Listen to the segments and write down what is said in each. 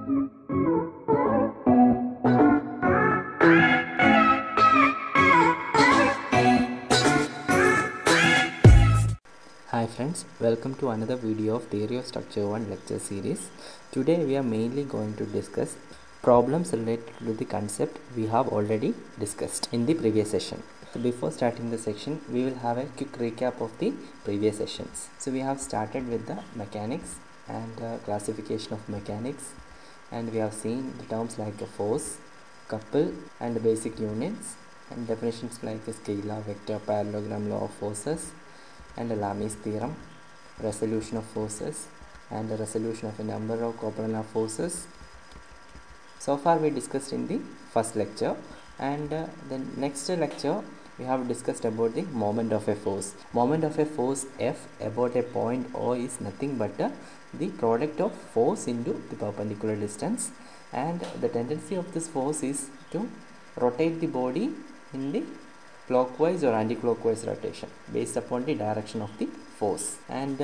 Hi friends, welcome to another video of Theory of Structure 1 lecture series. Today we are mainly going to discuss problems related to the concept we have already discussed in the previous session. So before starting the section, we will have a quick recap of the previous sessions. So we have started with the mechanics and classification of mechanics, and we have seen the terms like a force, couple and basic units, and definitions like a scalar, vector, parallelogram, law of forces, and a Lami's theorem, resolution of forces, and the resolution of a number of coplanar forces. So far we discussed in the first lecture, and the next lecture we have discussed about the moment of a force. Moment of a force F about a point O is nothing but the product of force into the perpendicular distance, and the tendency of this force is to rotate the body in the clockwise or anti-clockwise rotation based upon the direction of the force. And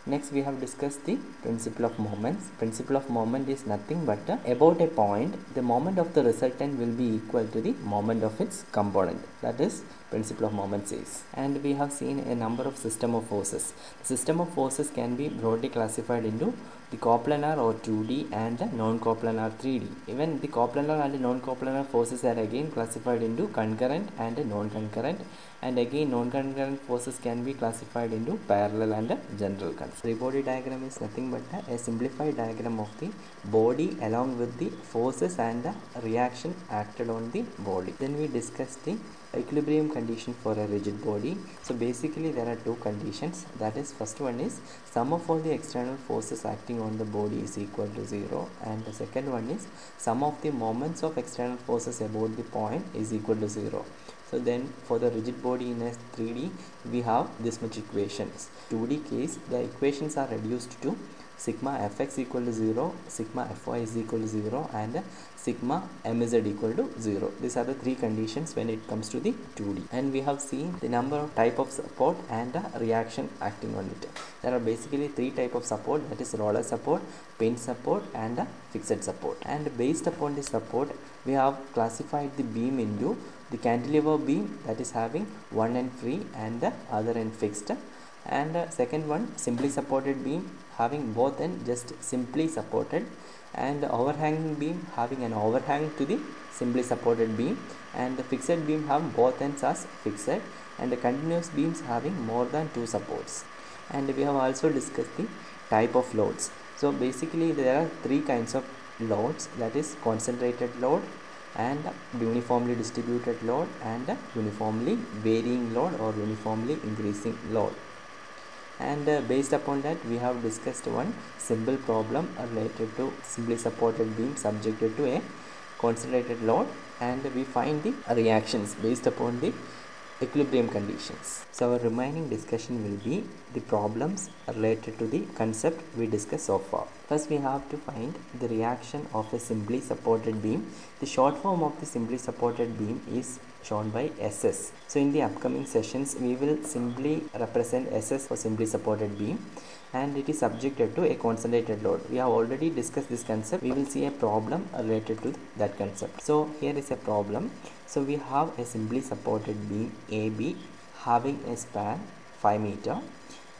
next we have discussed the principle of moments. Principle of moment is nothing but about a point, the moment of the resultant will be equal to the moment of its component. That is principle of moments is. And we have seen a number of system of forces. The system of forces can be broadly classified into the coplanar or 2D and non-coplanar 3D. Even the coplanar and non-coplanar forces are again classified into concurrent and non-concurrent, and again non-concurrent forces can be classified into parallel and general. Free body diagram is nothing but a simplified diagram of the body along with the forces and the reaction acted on the body. Then we discussed the equilibrium condition for a rigid body. So basically there are two conditions. That is, first one is sum of all the external forces acting on the body is equal to 0, and the second one is sum of the moments of external forces about the point is equal to 0. So then for the rigid body in a 3D we have this much equations. 2D case the equations are reduced to sigma fx equal to 0, sigma fy is equal to 0, and sigma mz equal to 0. These are the three conditions when it comes to the 2D. And we have seen the number of type of support and reaction acting on it. There are basically three type of support, that is roller support, pin support, and fixed support. And based upon the support we have classified the beam into the cantilever beam, that is having one end free and the other end fixed, and second one simply supported beam having both end just simply supported, and overhanging beam having an overhang to the simply supported beam, and the fixed beam have both ends as fixed, and the continuous beams having more than two supports. And we have also discussed the type of loads. So basically there are three kinds of loads, that is concentrated load, and uniformly distributed load, and uniformly varying load or uniformly increasing load. And based upon that we have discussed one simple problem related to simply supported beam subjected to a concentrated load, and we find the reactions based upon the equilibrium conditions. So our remaining discussion will be the problems related to the concept we discussed so far. First we have to find the reaction of a simply supported beam. The short form of the simply supported beam is shown by SS. So in the upcoming sessions we will simply represent SS for simply supported beam, and it is subjected to a concentrated load. We have already discussed this concept. We will see a problem related to that concept. So here is a problem. So we have a simply supported beam AB having a span 5 meter,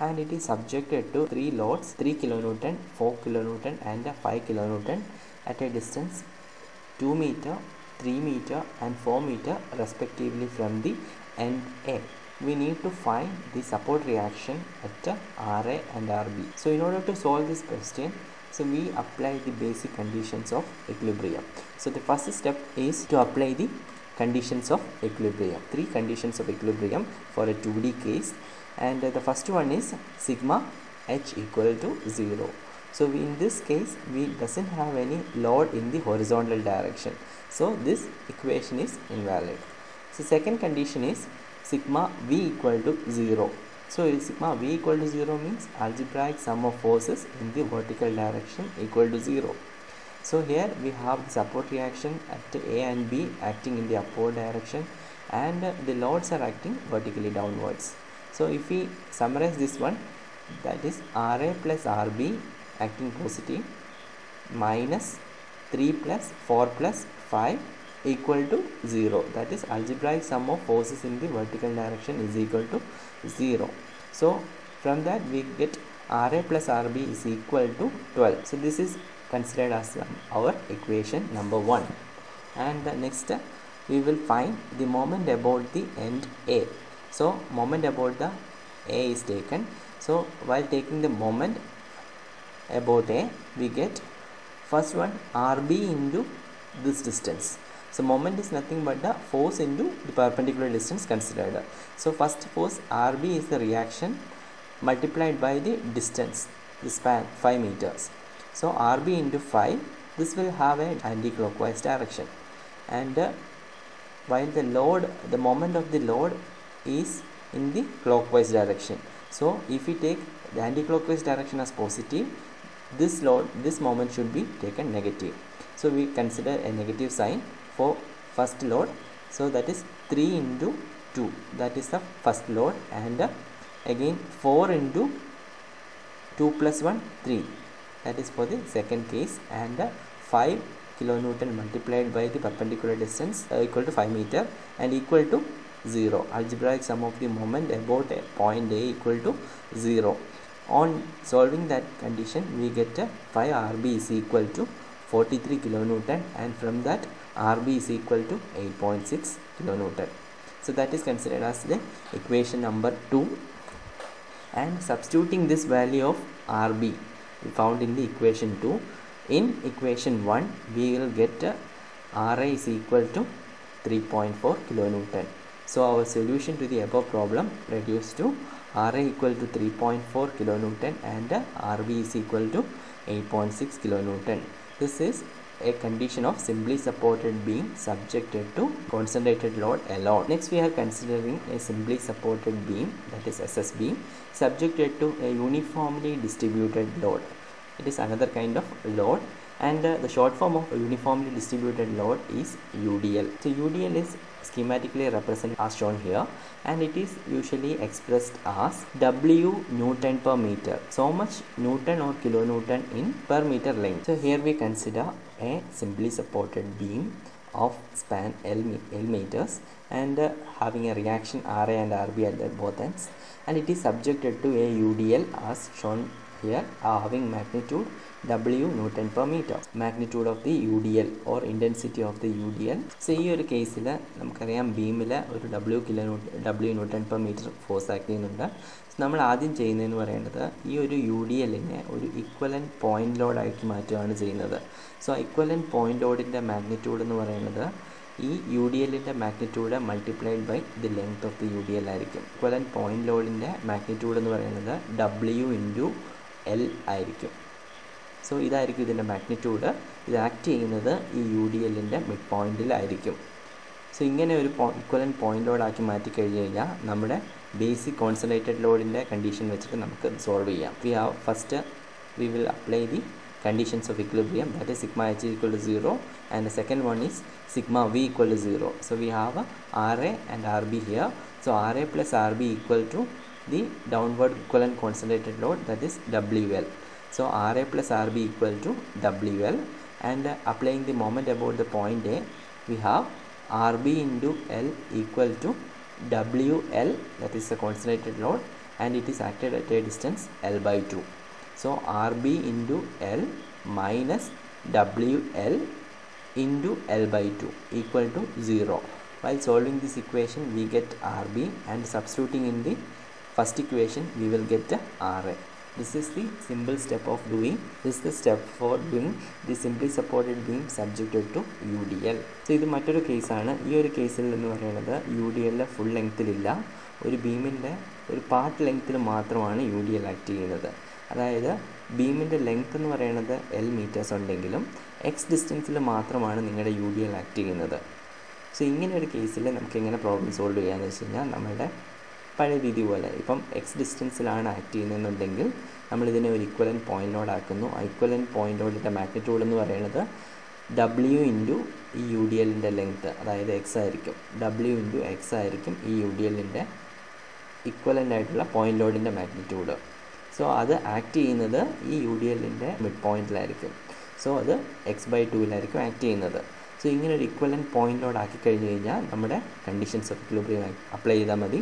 and it is subjected to three loads, 3 kilonewton, 4 kilonewton, and 5 kilonewton at a distance 2 meter, 3 meter, and 4 meter respectively from the end A. We need to find the support reaction at RA and RB. So in order to solve this question, so we apply the basic conditions of equilibrium. So the first step is to apply the conditions of equilibrium. Three conditions of equilibrium for a 2D case, and the first one is sigma h equal to 0. So in this case we doesn't have any load in the horizontal direction, so this equation is invalid. So second condition is sigma v equal to 0. So sigma v equal to 0 means algebraic sum of forces in the vertical direction equal to 0. So here we have the support reaction at A and B acting in the upward direction, and the loads are acting vertically downwards. So if we summarize this one, that is RA plus RB acting positive minus 3 plus 4 plus 5 equal to 0. That is algebraic sum of forces in the vertical direction is equal to 0. So from that we get Ra plus Rb is equal to 12. So this is considered as our equation number 1. And next we will find the moment about the end A. So moment about the A is taken. So while taking the moment about A, we get first one Rb into this distance. So moment is nothing but the force into the perpendicular distance considered. So first force Rb is the reaction multiplied by the distance, the span 5 meters. So Rb into 5, this will have an anti-clockwise direction. And while the moment of the load is in the clockwise direction. So if we take the anti-clockwise direction as positive, this moment should be taken negative. So we consider a negative sign for first load. So that is 3 into 2, that is the first load, and again 4 into 2 plus 1, 3, that is for the second case, and 5 kilonewton multiplied by the perpendicular distance equal to 5 meter and equal to 0. Algebraic sum of the moment about a point A equal to 0. On solving that condition, we get 5 Rb is equal to 43 kilonewton, and from that Rb is equal to 8.6 kilonewton. So that is considered as the equation number 2. And substituting this value of Rb we found in the equation 2, in equation 1 we will get Ra is equal to 3.4 kilonewton. So our solution to the above problem reduced to Ra equal to 3.4 kilonewton and Rb is equal to 8.6 kilonewton. This is a condition of simply supported beam subjected to concentrated load alone. Next we are considering a simply supported beam, that is SS beam, subjected to a uniformly distributed load. It is another kind of load, and the short form of uniformly distributed load is UDL. So UDL is schematically represented as shown here, and it is usually expressed as W Newton per meter. So much Newton or kilonewton in per meter length. So here we consider a simply supported beam of span L meters and having a reaction Ra and Rb at both ends, and it is subjected to a UDL as shown here, having magnitude W Newton per meter. Magnitude of the UDL or intensity of the UDL. So ഈ ഒരു കേസിൽ നമുക്കറിയാം ബീമിൽ ഒരു W Newton per meter force act ചെയ്യുന്നുണ്ട്. നമ്മൾ ആദ്യം ചെയ്യുന്നതെന്ന് പറയുന്നത് ഈ ഒരു UDLനെ ഒരു ഇക്വലൻറ്റ് പോയിന്റ് ലോഡാക്കി മാറ്റുകയാണ് ചെയ്യുന്നത്. സോ ഇക്വലൻറ്റ് പോയിന്റ് ലോഡിൻ്റെ മാഗ്നിറ്റ്യൂഡ് എന്ന് പറയുന്നത് ഈ UDLൻ്റെ magnitude multiplied by the length of the UDL ആയിരിക്കും. ഇക്വലൻറ്റ് പോയിന്റ് ലോഡിൻ്റെ മാഗ്നിറ്റ്യൂഡ് എന്ന് പറയുന്നത് W ഇൻറ്റു L ആയിരിക്കും. സോ ഇതായിരിക്കും ഇതിൻ്റെ മാഗ്നിറ്റ്യൂഡ്. ഇത് ആക്ട് ചെയ്യുന്നത് ഈ UDLൻ്റെ മിഡ് പോയിൻറ്റിലായിരിക്കും. സോ ഇങ്ങനെ ഒരു ഇക്വലൻറ്റ് പോയിന്റ് ലോഡാക്കി മാറ്റി കഴിഞ്ഞ് കഴിഞ്ഞാൽ നമ്മുടെ ബേസിക് കോൺസെൻട്രേറ്റഡ് ലോഡിൻ്റെ കണ്ടീഷൻ വെച്ചിട്ട് നമുക്ക് സോൾവ് ചെയ്യാം. First we will apply the conditions of equilibrium, that is sigma h equal to 0, and the second one is sigma v equal to 0. So we have Ra and Rb here. So Ra plus Rb equal to the downward equivalent concentrated load, that is WL. So Ra plus Rb equal to WL, and applying the moment about the point A, we have Rb into L equal to WL, that is the concentrated load, and it is acted at a distance L by 2. So Rb into L minus WL into L by 2 equal to 0. While solving this equation we get Rb, and substituting in the first equation we will get Ra. This is the simple step of doing. This is the step for doing the simply supported beam subjected to UDL. So ഇത് മറ്റൊരു കേസാണ്. ഈ ഒരു കേസിൽ എന്ന് പറയുന്നത് UDL full ലെങ്ത്തിലില്ല, ഒരു ബീമിൻ്റെ ഒരു പാർട്ട് ലെങ്ത്തിൽ മാത്രമാണ് UDL ആക്ട് ചെയ്യുന്നത്. അതായത് ബീമിൻ്റെ ലെങ്ത്ത് എന്ന് പറയുന്നത് L മീറ്റേഴ്സ് ഉണ്ടെങ്കിലും X ഡിസ്റ്റൻസിൽ മാത്രമാണ് നിങ്ങളുടെ UDL ആക്ട് ചെയ്യുന്നത്. സോ ഇങ്ങനെ ഒരു കേസിൽ നമുക്ക് എങ്ങനെ പ്രോബ്ലം സോൾവ് ചെയ്യാമെന്ന് വെച്ച് കഴിഞ്ഞാൽ നമ്മുടെ പഴയ രീതി പോലെ ഇപ്പം എക്സ് ഡിസ്റ്റൻസിലാണ് ആക്ട് ചെയ്യുന്നതെന്നുണ്ടെങ്കിൽ നമ്മളിതിനെ ഒരു ഇക്വലൻറ്റ് പോയിന്റ് ലോഡ് ആക്കുന്നു. ആ ഇക്വലൻറ്റ് പോയിന്റ് ലോഡിൻ്റെ മാഗ്നിറ്റ്യൂഡ് എന്ന് പറയുന്നത് W ഇൻറ്റു ഈ UDLൻ്റെ ലെങ്ത്ത്, അതായത് എക്സ് ആയിരിക്കും. W ഇൻറ്റു എക്സ് ആയിരിക്കും ഈ UDLൻ്റെ ഇക്വലൻ്റ് ആയിട്ടുള്ള പോയിന്റ് ലോഡിൻ്റെ മാഗ്നിറ്റ്യൂഡ്. സോ അത് ആക്ട് ചെയ്യുന്നത് ഈ UDLൻ്റെ മിഡ് പോയിന്റിലായിരിക്കും. സോ അത് x/2 ആക്ട് ചെയ്യുന്നത്. സോ ഇങ്ങനെ ഒരു ഇക്വലൻറ്റ് പോയിൻ്റ് ലോഡ് ആക്കി കഴിഞ്ഞ് കഴിഞ്ഞാൽ നമ്മുടെ കണ്ടീഷൻസ് ഓഫ് ഇക്വിലിബ്രിയം അപ്ലൈ ചെയ്താൽ മതി.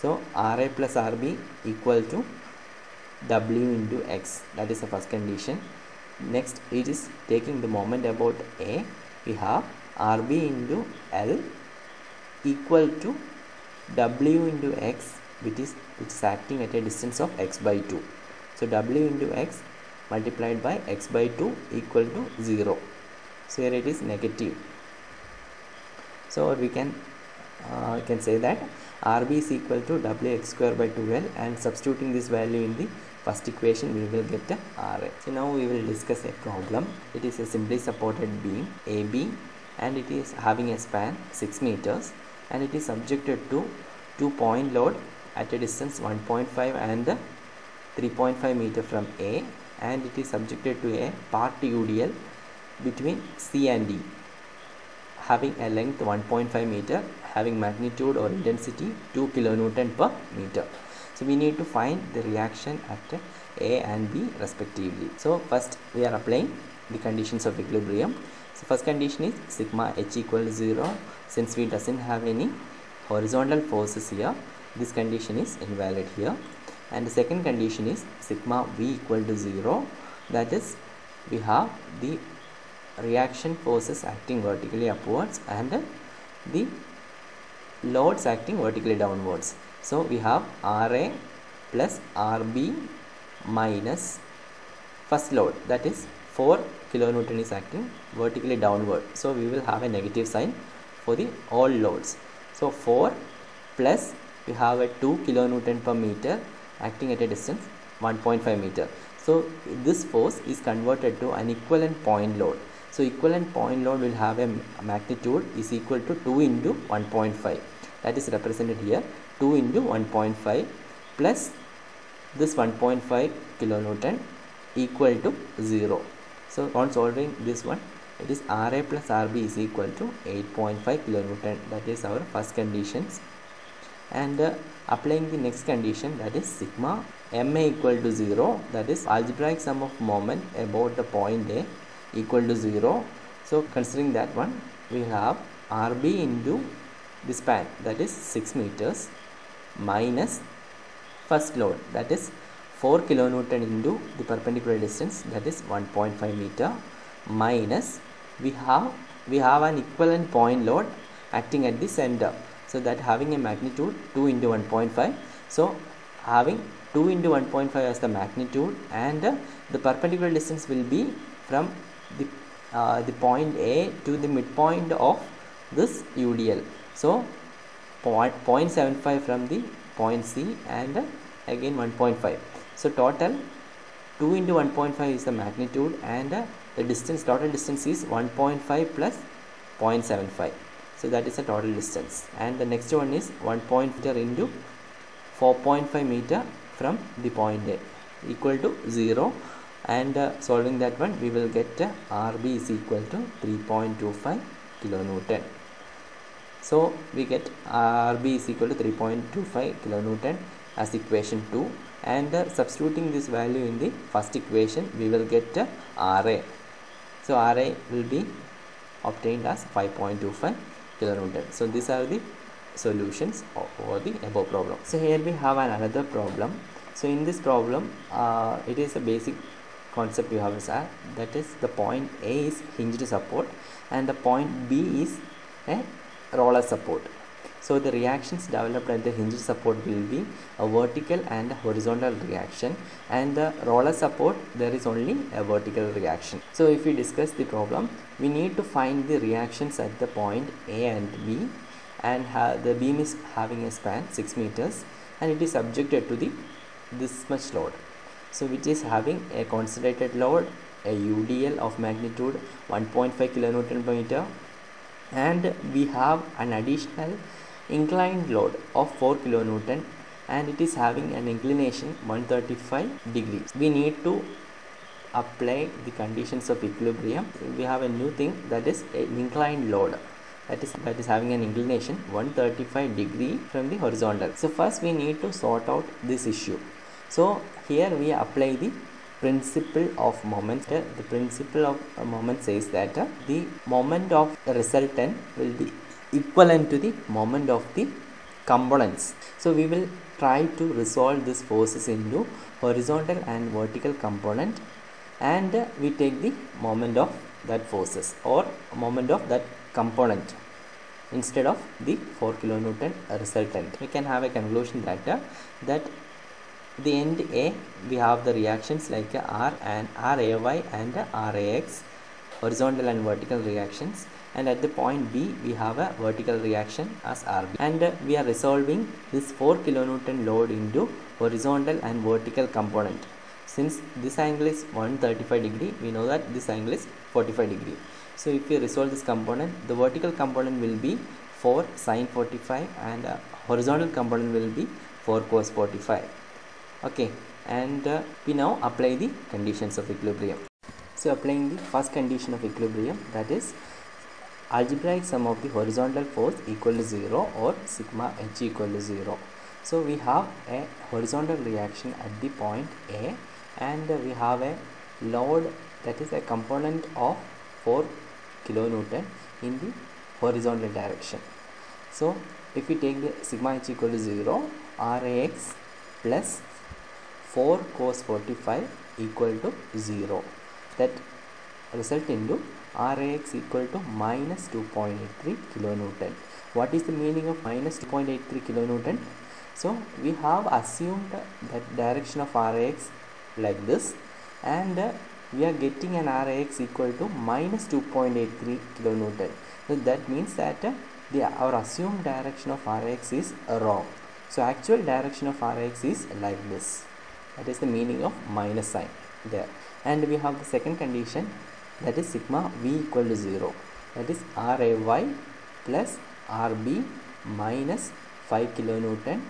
So RA + RB = W into X. That is the first condition. Next, it is taking the moment about A. We have RB into L equal to W into X, which is acting at a distance of x/2. So W into X multiplied by x/2 equal to 0. So here it is negative. So we can say that RB is equal to Wx²/2L, and substituting this value in the first equation we will get a RA. So now we will discuss a problem. It is a simply supported beam AB, and it is having a span 6 meters, and it is subjected to 2-point load at a distance 1.5 and 3.5 meter from A, and it is subjected to a part UDL between C and D, having a length 1.5 meter, having magnitude or intensity 2 kilonewton per meter. So we need to find the reaction at A and B respectively. So first we are applying the conditions of equilibrium. So first condition is sigma H = 0. Since we doesn't have any horizontal forces here, this condition is invalid here. And the second condition is sigma V = 0. That is, we have the reaction forces acting vertically upwards and the loads acting vertically downwards. So we have RA plus RB minus first load, that is 4 kilonewton is acting vertically downward. So we will have a negative sign for the all loads. So 4 plus we have a 2 kilonewton per meter acting at a distance 1.5 meter. So this force is converted to an equivalent point load. So equivalent point load will have a magnitude is equal to 2 into 1.5. That is represented here, 2 into 1.5 plus this 1.5 kilonewton equal to 0. So on solving this one, it is RA plus RB is equal to 8.5 kilonewton. That is our first conditions. And applying the next condition, that is sigma MA = 0. That is algebraic sum of moment about the point A equal to 0. So considering that one, we have RB into the span, that is 6 meters, minus first load, that is 4 kilonewton into the perpendicular distance, that is 1.5 meter, minus we have an equivalent point load acting at the center. So that having a magnitude 2 into 1.5. So having 2 into 1.5 as the magnitude, and the perpendicular distance will be from the point A to the midpoint of this UDL. So 0.75 from the point C, and again 1.5. So total 2 into 1.5 is the magnitude, and the distance, total distance is 1.5 plus 0.75. So that is the total distance. And the next one is 1 meter into 4.5 meter from the point A equal to 0. And solving that one, we will get RB is equal to 3.25 kilonewton. So we get RB is equal to 3.25 kilonewton as equation 2, and substituting this value in the first equation, we will get RA. So RA will be obtained as 5.25 kilonewton. So these are the solutions for the above problem. So here we have another problem. So in this problem, it is a basic concept you have, that is the point A is hinged support and the point B is a roller support. So the reactions developed at the hinged support will be a vertical and a horizontal reaction, and the roller support there is only a vertical reaction. So if we discuss the problem, we need to find the reactions at the point A and B, and the beam is having a span 6 meters, and it is subjected to this much load. So which is having a concentrated load, a UDL of magnitude 1.5 kilonewton per meter, and we have an additional inclined load of 4 kilonewton, and it is having an inclination 135 degrees. We need to apply the conditions of equilibrium. We have a new thing, that is an inclined load, that is having an inclination 135 degree from the horizontal. So first we need to sort out this issue. So here we apply the principle of moment. The principle of moment says that the moment of the resultant will be equivalent to the moment of the components. So we will try to resolve these forces into horizontal and vertical component, and we take the moment of that forces or moment of that component instead of the 4 kilonewton resultant. We can have a conclusion that that the end A we have the reactions like R and RAY and RAX, horizontal and vertical reactions, and at the point B we have a vertical reaction as RB, and we are resolving this 4 kilonewton load into horizontal and vertical component. Since this angle is 135 degree, we know that this angle is 45 degree. So if we resolve this component, the vertical component will be 4 sin 45 and horizontal component will be 4 cos 45. Okay, and we now apply the conditions of equilibrium. So applying the first condition of equilibrium, that is algebraic sum of the horizontal force equal to 0 or sigma h equal to 0. So we have a horizontal reaction at the point A, and we have a load that is a component of 4 kilonewton in the horizontal direction. So if we take the sigma h equal to 0, Rax plus 4 cos 45 equal to 0, that result into Rax equal to minus 2.83 kilonewton. What is the meaning of minus 2.83 kilonewton? So we have assumed that direction of Rax like this, and we are getting an Rax equal to minus 2.83 kilonewton. So that means that our assumed direction of Rax is wrong. So actual direction of Rax is like this. That is the meaning of minus sign there. And we have the second condition, that is sigma v equal to 0. That is Ray plus Rb minus 5 kilonewton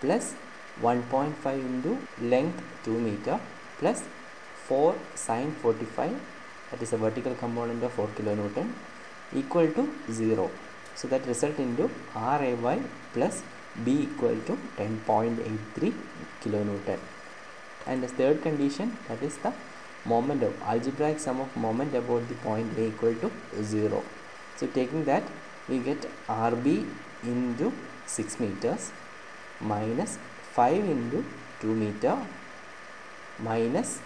plus 1.5 into length 2 meter plus 4 sin 45, that is a vertical component of 4 kilonewton, equal to 0. So that result into Ray plus B equal to 10.83 kilonewton. And the third condition, that is the moment of algebraic sum of moment about the point A equal to 0. So taking that, we get Rb into 6 meters minus 5 into 2 meter minus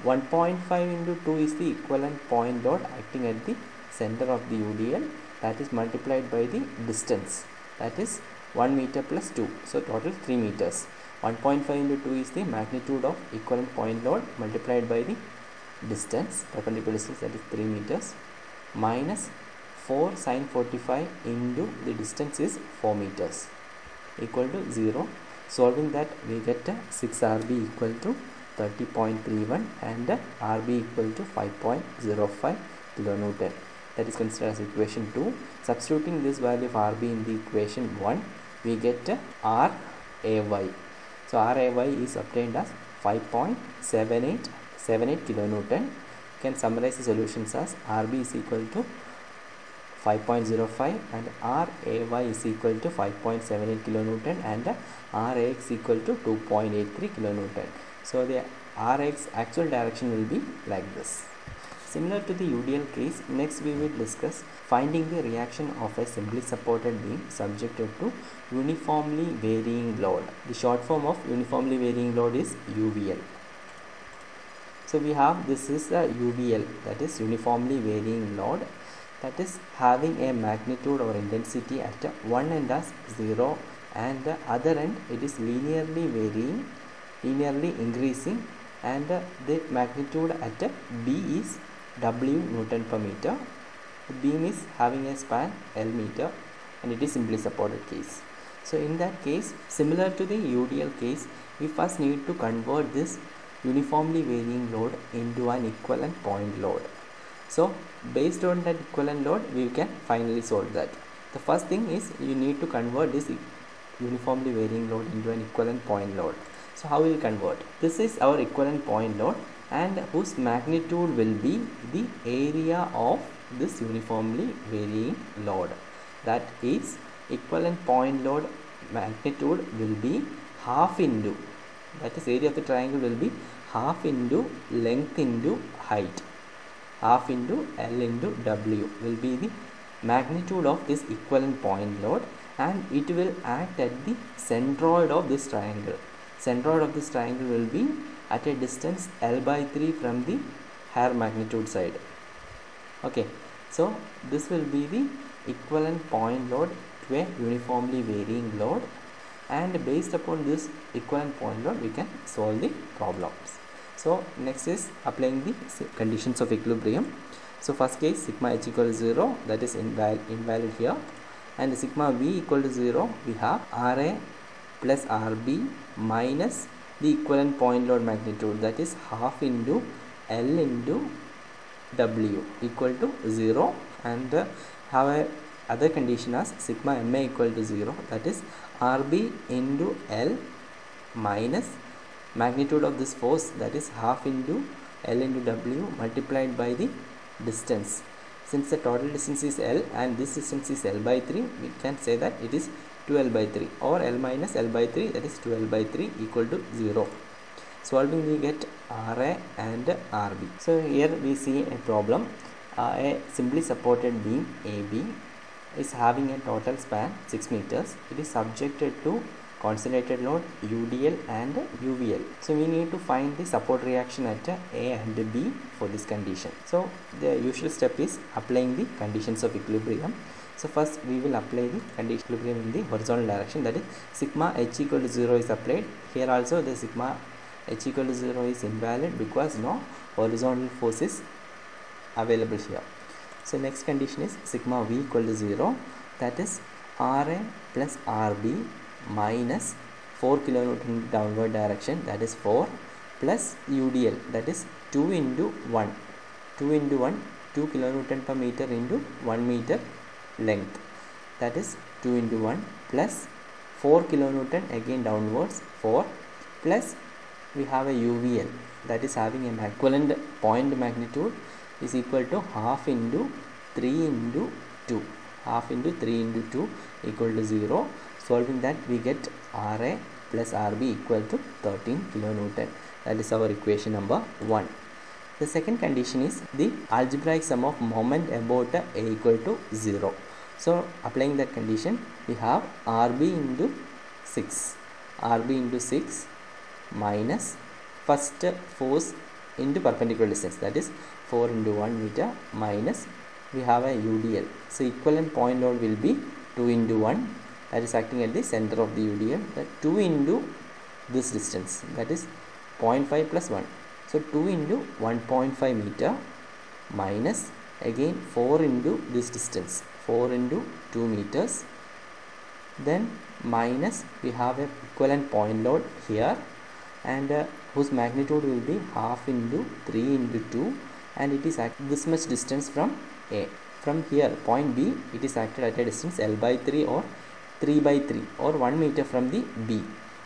1.5 into 2 is the equivalent point load acting at the center of the UDL, that is multiplied by the distance, that is 1 meter plus 2, so total 3 meters. 1.5 into 2 is the magnitude of equivalent point load multiplied by the distance, perpendicular distance, that is 3 meters, minus 4 sin 45 into the distance is 4 meters, equal to 0. Solving that, we get 6 Rb equal to 30.31 and Rb equal to 5.05 kilonewton. That is considered as equation 2. Substituting this value of Rb in the equation 1, we get Ray. So Ray is obtained as 5.78 kilonewton. You can summarize the solutions as Rb is equal to 5.05 and Ray is equal to 5.78 kilonewton and Rax equal to 2.83 kilonewton. So the Rx actual direction will be like this. Similar to the UDL case, next we will discuss finding the reaction of a simply supported beam subjected to uniformly varying load. The short form of uniformly varying load is UVL. So we have, this is a UVL, that is uniformly varying load, that is having a magnitude or intensity at one end as 0 and the other end it is linearly varying, linearly increasing, and the magnitude at B is W Newton per meter. The beam is having a span L meter and it is simply supported case. So in that case, similar to the UDL case, we first need to convert this uniformly varying load into an equivalent point load. So based on that equivalent load, we can finally solve that. The first thing is you need to convert this uniformly varying load into an equivalent point load. So how will we convert? This is our equivalent point load and whose magnitude will be the area of this uniformly varying load. That is, equivalent point load magnitude will be half into, that is area of the triangle will be half into length into height, half into L into W will be the magnitude of this equivalent point load, and it will act at the centroid of this triangle. Centroid of this triangle will be at a distance L by 3 from the higher magnitude side. Okay, so this will be the equivalent point load to a uniformly varying load, and based upon this equivalent point load we can solve the problems. So next is applying the conditions of equilibrium. So first case, sigma h equal to 0, that is invalid here, and sigma v equal to 0, we have Ra plus Rb minus the equivalent point load magnitude, that is half into L into W equal to 0, and have a other condition as sigma ma equal to 0, that is Rb into L minus magnitude of this force, that is half into L into W multiplied by the distance. Since the total distance is L and this distance is L by 3, we can say that it is 2L by 3, or L minus L by 3, that is 2L by 3 equal to 0. Solving we get Ra and Rb. So here we see a problem. A simply supported beam AB is having a total span 6 meters. It is subjected to concentrated load UDL and UVL. So we need to find the support reaction at A and B for this condition. So the usual step is applying the conditions of equilibrium. So first we will apply the condition of equilibrium in the horizontal direction, that is sigma h equal to 0 is applied. Here also the sigma h equal to 0 is invalid because no horizontal force is available here. So next condition is sigma v equal to 0, that is Ra plus Rb minus 4 kilonewton downward direction, that is 4, plus UDL, that is 2 into 1, 2 kilonewton per meter into 1 meter length, that is 2 into 1, plus 4 kilonewton again downwards 4, plus we have a UVL, that is having an equivalent point magnitude, is equal to half into 3 into 2, half into 3 into 2 equal to 0. Solving that we get Ra plus Rb equal to 13 kilonewton. That is our equation number 1. The second condition is the algebraic sum of moment about A equal to 0. So applying that condition, we have Rb into 6, Rb into 6 minus first force into perpendicular distance, that is 4 into 1 meter, minus we have a UDL. So equivalent point load will be 2 into 1, that is acting at the center of the UDL, that 2 into this distance, that is 0.5 plus 1. So 2 into 1.5 meter minus again 4 into this distance, 4 into 2 meters, then minus we have a equivalent point load here, and whose magnitude will be half into 3 into 2, and it is at this much distance from A. From here point B, it is acted at a distance L by 3 or 3 by 3 or 1 meter from the B.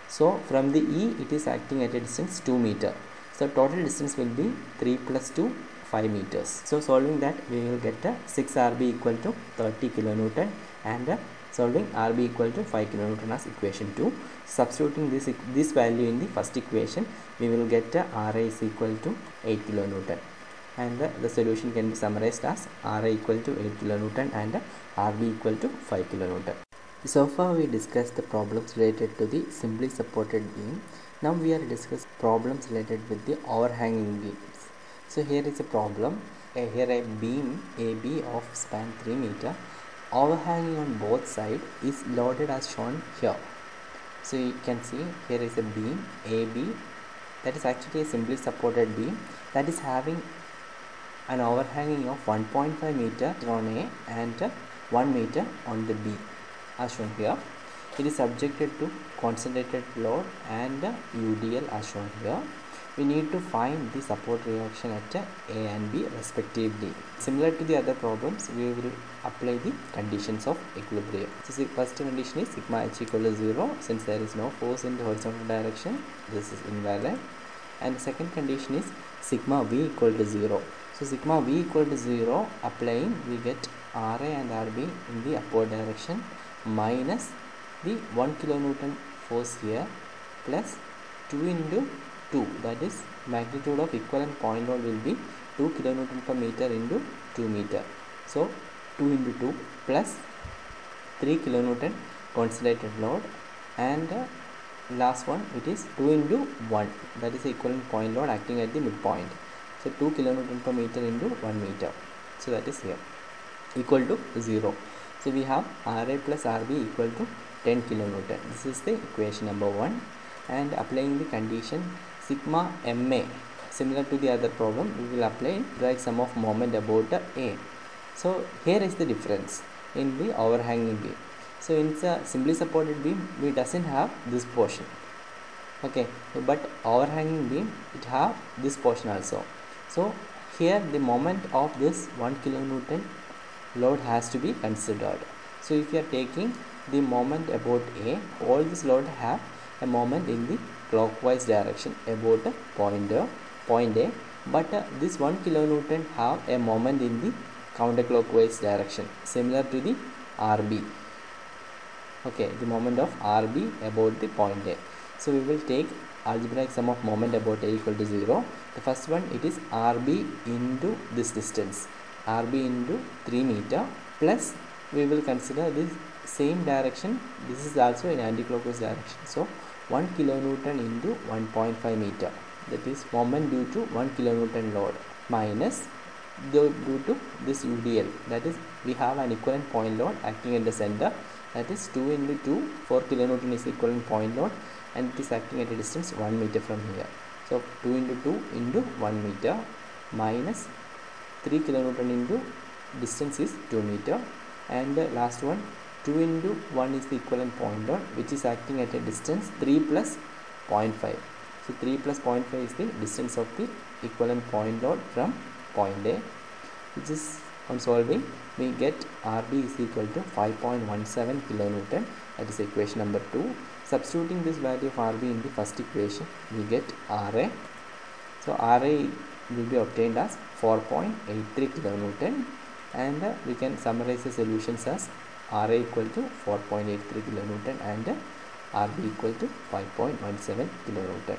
So from the E it is acting at a distance 2 meter. So total distance will be 3 plus 2, 5 meters. So solving that we will get 6 Rb equal to 30 kilonewton, and solving Rb equal to 5 kilonewton as equation 2. Substituting this value in the first equation, we will get Ra is equal to 8 kilonewton, and the solution can be summarized as Ra equal to 8 kilonewton and Rb equal to 5 kilonewton. So far we discussed the problems related to the simply supported beam. Now we are discussing problems related with the overhanging beams. So here is a problem. Here a beam AB of span 3 meter overhanging on both sides is loaded as shown here. So you can see here is a beam AB that is actually a simply supported beam that is having an overhanging of 1.5 meter on A and 1 meter on the B as shown here. It is subjected to concentrated load and UDL as shown here. We need to find the support reaction at A and B respectively. Similar to the other problems, we will apply the conditions of equilibrium. So the first condition is sigma h equal to 0. Since there is no force in the horizontal direction, this is invalid. And the second condition is sigma v equal to 0. So sigma v equal to 0, applying we get Ra and Rb in the upward direction minus the 1 kilonewton force here plus 2 into 2, that is magnitude of equivalent point load will be 2 kilonewton per meter into 2 meter. So 2 into 2 plus 3 kilonewton concentrated load, and last one it is 2 into 1, that is equivalent point load acting at the midpoint. So 2 kilonewton per meter into 1 meter. So that is here equal to 0. So we have Ra plus Rb equal to 10 kilonewton. This is the equation number 1, and applying the condition sigma ma, similar to the other problem, we will apply direct sum of moment about A. So here is the difference in the overhanging beam. So in the simply supported beam we doesn't have this portion, okay, but overhanging beam it have this portion also. So here the moment of this 1 kilonewton load has to be considered. So if you are taking the moment about A, all this load have a moment in the clockwise direction about point A, but this 1 kilonewton have a moment in the counterclockwise direction, similar to the RB. Okay, the moment of RB about the point A. So we will take algebraic sum of moment about A equal to 0. The first one, it is RB into this distance, RB into 3 meter, plus we will consider this same direction, this is also in anti-clockwise direction. So 1 kilonewton into 1.5 meter, that is moment due to 1 kilonewton load, minus due to this UDL, that is we have an equivalent point load acting at the center, that is 2 into 2, 4 kilonewton is equivalent point load, and it is acting at a distance 1 meter from here. So 2 into 2 into 1 meter minus 3 kilonewton into distance is 2 meter, and last one 2 into 1 is the equivalent point load, which is acting at a distance 3 plus 0.5. So 3 plus 0.5 is the distance of the equivalent point load from point A, which is on solving we get RB is equal to 5.17 kilonewton, that is equation number 2. Substituting this value of RB in the first equation, we get Ra. So Ra will be obtained as 4.83 kilonewton, and we can summarize the solutions as Ra equal to 4.83 kilonewton and RB equal to 5.17 kilonewton.